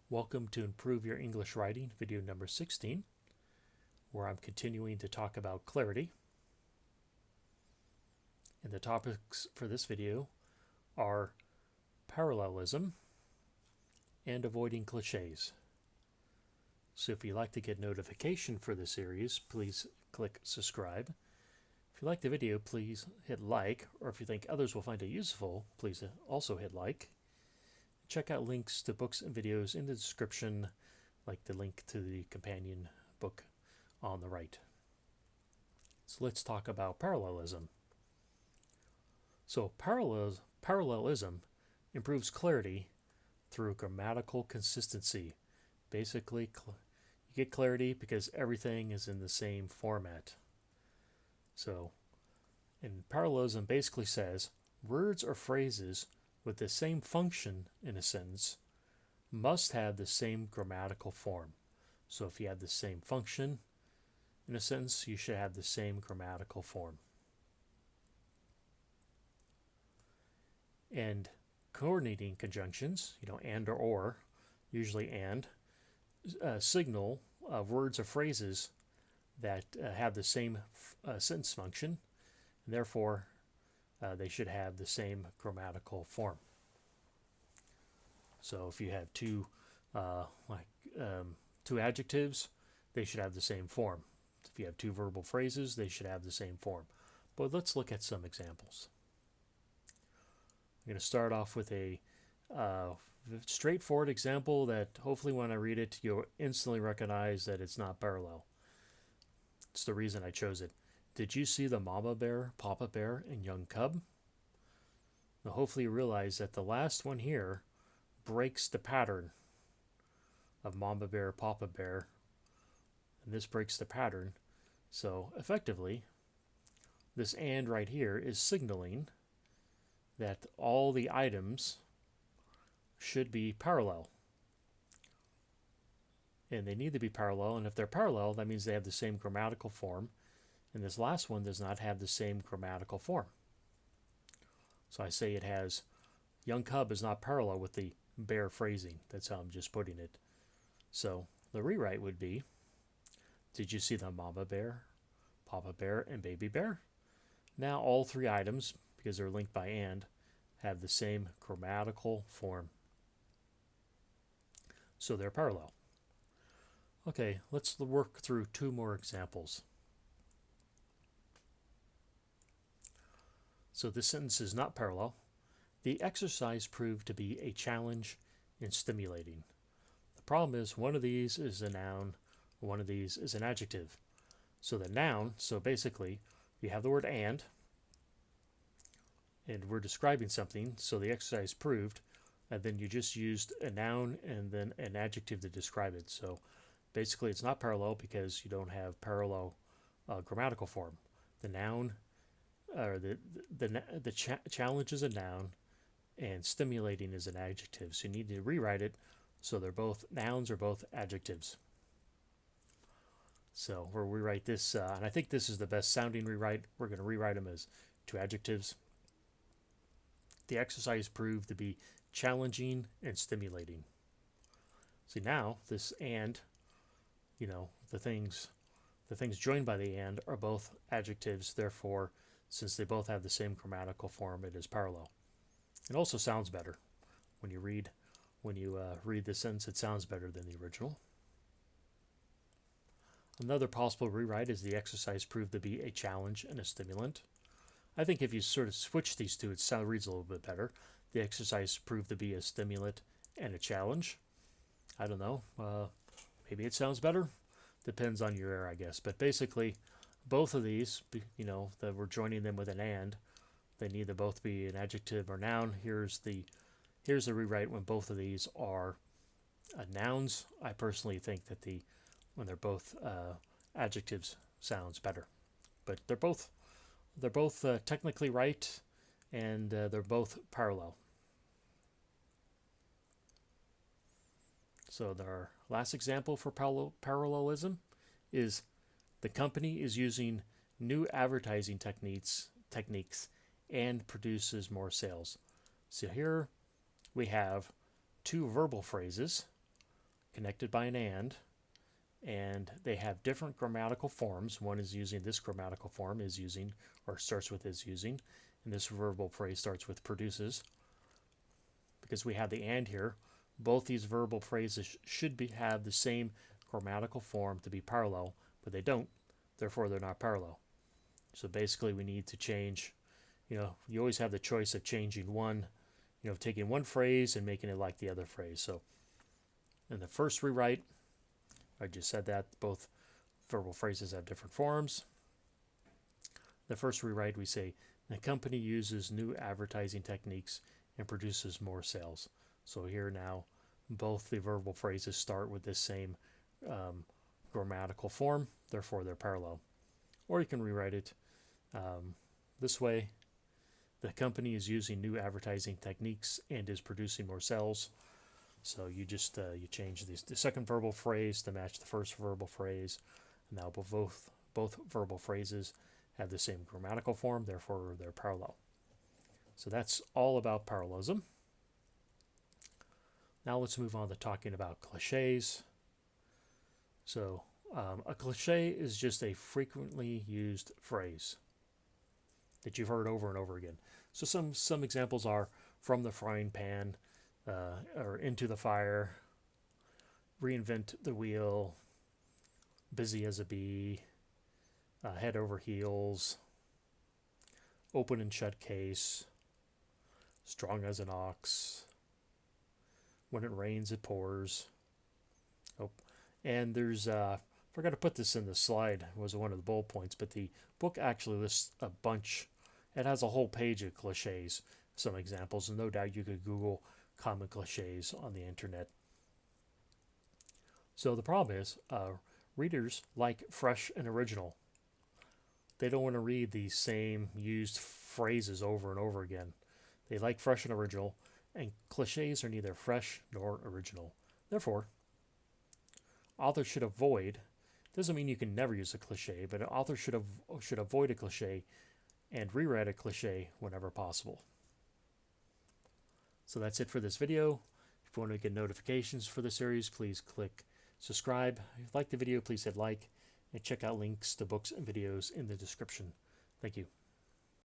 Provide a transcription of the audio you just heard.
Welcome to Improve Your English Writing, video number 16, where I'm continuing to talk about clarity. And the topics for this video are parallelism and avoiding clichés. So if you'd like to get notification for the series, please click subscribe. If you like the video, please hit like, or if you think others will find it useful, please also hit like. Check out links to books and videos in the description, like the link to the companion book on the right. So let's talk about parallelism. So parallelism improves clarity through grammatical consistency. Basically, you get clarity because everything is in the same format. So, and parallelism basically says words or phrases with the same function in a sentence must have the same grammatical form. So if you have the same function in a sentence, you should have the same grammatical form. And coordinating conjunctions, and or, usually and, signal words or phrases that have the same sentence function, and therefore they should have the same grammatical form. So if you have two adjectives, they should have the same form. If you have two verbal phrases, they should have the same form. But let's look at some examples. I'm going to start off with a straightforward example that hopefully when I read it, you'll instantly recognize that it's not parallel. It's the reason I chose it. Did you see the mama bear, papa bear, and young cub? Now hopefully you realize that the last one here breaks the pattern of mama bear, papa bear, and this breaks the pattern. So effectively, this and right here is signaling that all the items should be parallel. And they need to be parallel, and if they're parallel, that means they have the same grammatical form, and this last one does not have the same grammatical form. So I say it has, young cub is not parallel with the bear phrasing. That's how I'm just putting it. So the rewrite would be, did you see the mama bear, papa bear, and baby bear? Now all three items, because they're linked by and, have the same grammatical form. So they're parallel. Okay, let's work through two more examples. So this sentence is not parallel. The exercise proved to be a challenge and stimulating. The problem is one of these is a noun, one of these is an adjective. So the noun, so basically you have the word and we're describing something, so the exercise proved, and then you just used a noun and then an adjective to describe it. So basically it's not parallel because you don't have parallel grammatical form. The noun, or the challenge is a noun, and stimulating is an adjective. So you need to rewrite it so they're both nouns or both adjectives. So we'll rewrite this, and I think this is the best sounding rewrite. We're going to rewrite them as two adjectives. The exercise proved to be challenging and stimulating. See now this and, the things joined by the and are both adjectives. Therefore, since they both have the same grammatical form, it is parallel. It also sounds better when you read the sentence. It sounds better than the original. Another possible rewrite is the exercise proved to be a challenge and a stimulant. I think if you sort of switch these two, it reads a little bit better. The exercise proved to be a stimulant and a challenge. I don't know. Maybe it sounds better. Depends on your ear, I guess. But basically, both of these, that we're joining them with an and, they need to both be an adjective or noun. Here's the rewrite when both of these are nouns. I personally think that when they're both adjectives sounds better. But they're both technically right, and they're both parallel. So our last example for parallelism is the company is using new advertising techniques and produces more sales. So here we have two verbal phrases connected by an and they have different grammatical forms. One is using this grammatical form, is using, or starts with is using, and this verbal phrase starts with produces. Because we have the and here, both these verbal phrases should have the same grammatical form to be parallel, but they don't, therefore they're not parallel. So basically we need to change, you always have the choice of changing one, taking one phrase and making it like the other phrase. So in the first rewrite, I just said that both verbal phrases have different forms. The first rewrite, we say, the company uses new advertising techniques and produces more sales. So here now, both the verbal phrases start with this same grammatical form, therefore they're parallel. Or you can rewrite it this way. The company is using new advertising techniques and is producing more sales. So you just you change the second verbal phrase to match the first verbal phrase. Now both verbal phrases have the same grammatical form, therefore they're parallel. So that's all about parallelism. Now let's move on to talking about clichés. So a cliché is just a frequently used phrase that you've heard over and over again. So some examples are from the frying pan, or into the fire, reinvent the wheel, busy as a bee, head over heels, open and shut case, strong as an ox, when it rains it pours. Oh, and there's forgot to put this in the slide, it was one of the bullet points, but the book actually lists a bunch. It has a whole page of cliches, some examples, and no doubt you could Google common cliches on the internet. So the problem is readers like fresh and original. They don't want to read the same used phrases over and over again. They like fresh and original, and cliches are neither fresh nor original. Therefore, authors should avoid, doesn't mean you can never use a cliche, but an author should avoid a cliche and rewrite a cliche whenever possible. So that's it for this video. If you want to get notifications for the series, please click subscribe. If you like the video, please hit like, and check out links to books and videos in the description. Thank you.